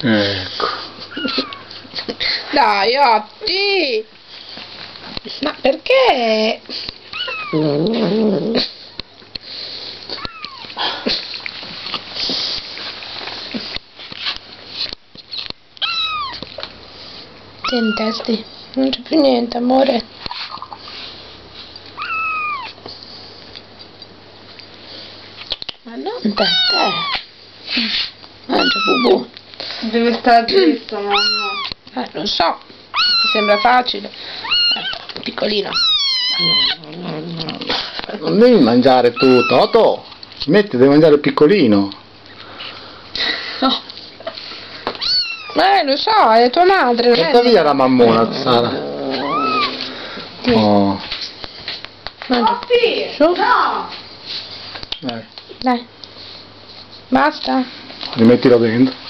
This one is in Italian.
Ecco. Dai, Otti! Ma perché? Senti, non c'è più niente, amore. Ma non per te. Mangia, Bubu. Deve stare dritta, mamma. Lo so, ti sembra facile. Piccolino. Non devi mangiare tu, Toto. Smetti di mangiare piccolino. No. Lo so, è tua madre. Porta via la mammona, Sara. Oh. Mangia. Su. No! Dai. Dai. Basta. Rimettilo dentro.